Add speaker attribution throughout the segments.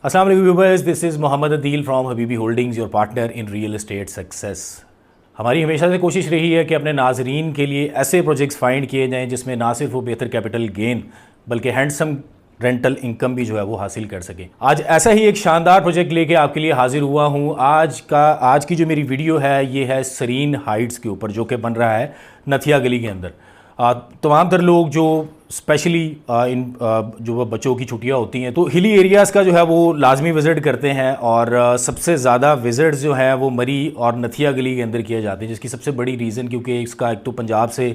Speaker 1: अस्सलाम वालेकुम viewers, this is Mohammed Adeel from Habibi holdings, your partner in real estate success. हमारी हमेशा से कोशिश रही है कि अपने नाजरीन के लिए ऐसे प्रोजेक्ट्स फाइंड किए जाएं जिसमें ना सिर्फ वो बेहतर कैपिटल गेन बल्कि हैंडसम रेंटल इनकम भी जो है वो हासिल कर सकें। आज ऐसा ही एक शानदार प्रोजेक्ट लेके आपके लिए हाजिर हुआ हूँ। आज की जो मेरी वीडियो है ये है सरीन हाइट्स के ऊपर, जो कि बन रहा है नथिया गली के अंदर। तमाम तर लोग जो स्पेशली जो बच्चों की छुट्टियां होती हैं तो हिली एरियाज़ का जो है वो लाजमी विज़िट करते हैं, और सबसे ज़्यादा विज़िट्स जो हैं वो मरी और नथिया गली के अंदर किए जाते हैं, जिसकी सबसे बड़ी रीज़न क्योंकि इसका एक तो पंजाब से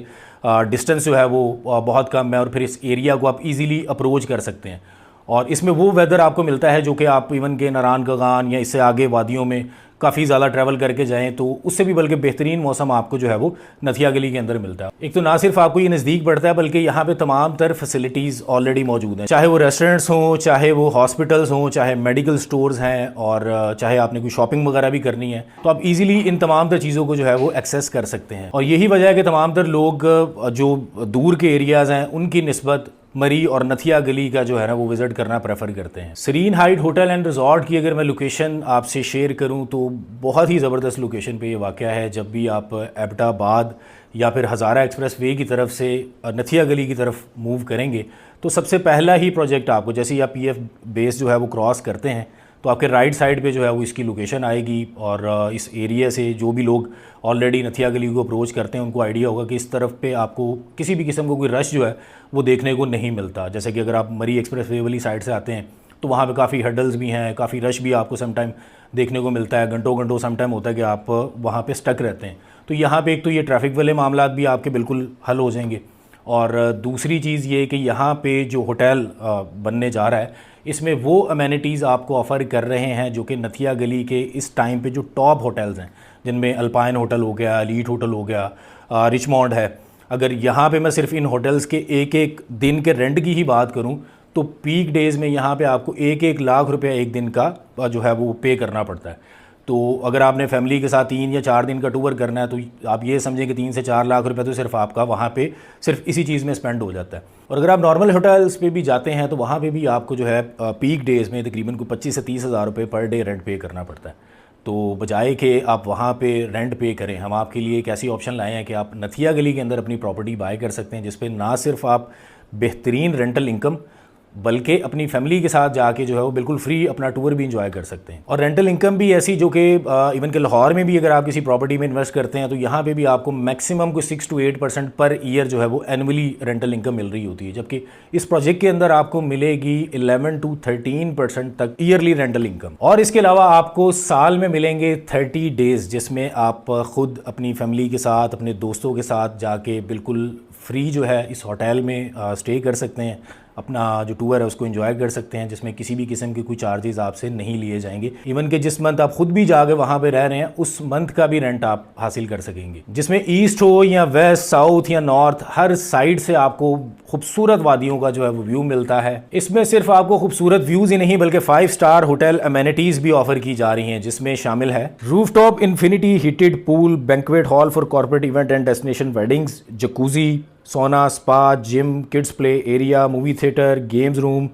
Speaker 1: डिस्टेंस जो है वो बहुत कम है, और फिर इस एरिया को आप इजीली अप्रोच कर सकते हैं। और इसमें वो वेदर आपको मिलता है जो कि आप इवन के नारायण गगान या इससे आगे वादियों में काफ़ी ज़्यादा ट्रैवल करके जाएं तो उससे भी बल्कि बेहतरीन मौसम आपको जो है वो नथिया गली के अंदर मिलता है। एक तो ना सिर्फ आपको ये नज़दीक पड़ता है बल्कि यहाँ पे तमाम तर फैसिलिटीज़ ऑलरेडी मौजूद हैं, चाहे वो रेस्टोरेंट्स हों, चाहे वो हॉस्पिटल्स हों, चाहे मेडिकल स्टोर्स हैं, और चाहे आपने कोई शॉपिंग वगैरह भी करनी है तो आप इजीली इन तमाम तर चीज़ों को जो है वो एक्सेस कर सकते हैं। और यही वजह है कि तमाम तर लोग जो दूर के एरियाज़ हैं उनकी निस्बत मरी और नथिया गली का जो है ना वो विज़िट करना प्रेफर करते हैं। Sareen height hotel and resort की अगर मैं लोकेशन आपसे शेयर करूं तो बहुत ही ज़बरदस्त लोकेशन पे ये वाक़या है। जब भी आप एबटाबाद या फिर हज़ारा एक्सप्रेस वे की तरफ से नथिया गली की तरफ मूव करेंगे तो सबसे पहला ही प्रोजेक्ट आपको, जैसे ही आप PF बेस जो है वो क्रॉस करते हैं तो आपके राइट साइड पे जो है वो इसकी लोकेशन आएगी। और इस एरिया से जो भी लोग ऑलरेडी नथिया गली को अप्रोच करते हैं उनको आइडिया होगा कि इस तरफ पे आपको किसी भी किस्म का कोई रश जो है वो देखने को नहीं मिलता। जैसे कि अगर आप मरी एक्सप्रेस वे वाली साइड से आते हैं तो वहाँ पे काफ़ी हर्डल्स भी हैं, काफ़ी रश भी आपको समटाइम देखने को मिलता है, घंटों घंटों समटाइम होता है कि आप वहाँ पे स्टक रहते हैं। तो यहाँ पे एक तो ये ट्रैफिक वाले मामला भी आपके बिल्कुल हल हो जाएंगे, और दूसरी चीज़ ये कि यहाँ पे जो होटल बनने जा रहा है इसमें वो अमेनिटीज़ आपको ऑफ़र कर रहे हैं जो कि नथिया गली के इस टाइम पे जो टॉप होटल्स हैं, जिनमें अल्पाइन होटल हो गया, एलीट होटल हो गया, रिचमॉन्ड है। अगर यहाँ पे मैं सिर्फ इन होटल्स के एक एक दिन के रेंट की ही बात करूँ तो पीक डेज़ में यहाँ पे आपको 1-1 लाख रुपया एक दिन का जो है वो पे करना पड़ता है। तो अगर आपने फैमिली के साथ 3 या 4 दिन का टूर करना है तो आप ये समझें कि 3 से 4 लाख रुपए तो सिर्फ आपका वहाँ पे सिर्फ इसी चीज़ में स्पेंड हो जाता है। और अगर आप नॉर्मल होटल्स पे भी जाते हैं तो वहाँ पे भी आपको जो है पीक डेज़ में तकरीबन को 25 से 30 हज़ार रुपये पर डे रेंट पे करना पड़ता है। तो बजाय कि आप वहाँ पे रेंट पे करें, हम आपके लिए एक ऐसी ऑप्शन लाए हैं कि आप नथिया गली के अंदर अपनी प्रॉपर्टी बाय कर सकते हैं, जिस पे ना सिर्फ आप बेहतरीन रेंटल इनकम बल्कि अपनी फैमिली के साथ जाके जो है वो बिल्कुल फ्री अपना टूर भी इंजॉय कर सकते हैं। और रेंटल इनकम भी ऐसी जो कि इवन के लाहौर में भी अगर आप किसी प्रॉपर्टी में इन्वेस्ट करते हैं तो यहाँ पे भी आपको मैक्सिमम को 6 to 8% पर ईयर जो है वो एनुअली रेंटल इनकम मिल रही होती है, जबकि इस प्रोजेक्ट के अंदर आपको मिलेगी 11 to 13% तक ईयरली रेंटल इनकम। और इसके अलावा आपको साल में मिलेंगे 30 डेज़ जिसमें आप खुद अपनी फैमिली के साथ, अपने दोस्तों के साथ जाके बिल्कुल फ्री जो है इस होटल में स्टे कर सकते हैं, अपना जो टूर है उसको एंजॉय कर सकते हैं, जिसमें किसी भी किस्म के कोई चार्जेस आपसे नहीं लिए जाएंगे। इवन कि जिस मंथ आप खुद भी जाके वहाँ पे रह रहे हैं उस मंथ का भी रेंट आप हासिल कर सकेंगे, जिसमें ईस्ट हो या वेस्ट, साउथ या नॉर्थ, हर साइड से आपको खूबसूरत वादियों का जो है वो व्यू मिलता है। इसमें सिर्फ आपको खूबसूरत व्यूज़ ही नहीं बल्कि 5 स्टार होटल अमेनिटीज़ भी ऑफर की जा रही हैं, जिसमें शामिल है rooftop infinity heated pool, banquet hall for corporate event and destination weddings, jacuzzi, sauna, spa, gym, kids play area, movie theatre, games room,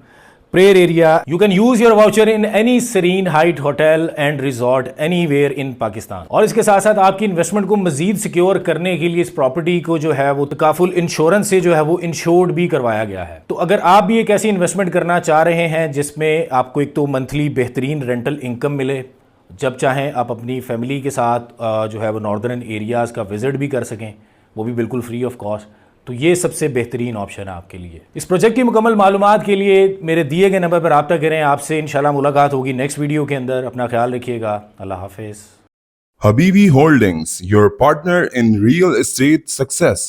Speaker 1: prayer area. You can use your voucher in any Serena height hotel and resort anywhere in Pakistan. और इसके साथ साथ आपकी investment को मजीद secure करने के लिए इस प्रॉपर्टी को जो है वो तकाफुल इंश्योरेंस से जो है वो इंश्योर्ड भी करवाया गया है। तो अगर आप भी एक ऐसी इन्वेस्टमेंट करना चाह रहे हैं जिसमें आपको एक तो मंथली बेहतरीन रेंटल इनकम मिले, जब चाहें आप अपनी फैमिली के साथ जो है वो नॉर्दर्न एरियाज़ का विजिट भी कर सकें, वो भी बिल्कुल फ्री ऑफ कॉस्ट, तो ये सबसे बेहतरीन ऑप्शन है आपके लिए। इस प्रोजेक्ट की मुकम्मल मालूमात के लिए मेरे दिए गए नंबर पर रब्ता करें। आपसे इंशाल्लाह मुलाकात होगी नेक्स्ट वीडियो के अंदर। अपना ख्याल रखिएगा। अल्लाह हाफिज़।
Speaker 2: Habibi Holdings, your partner in real estate success.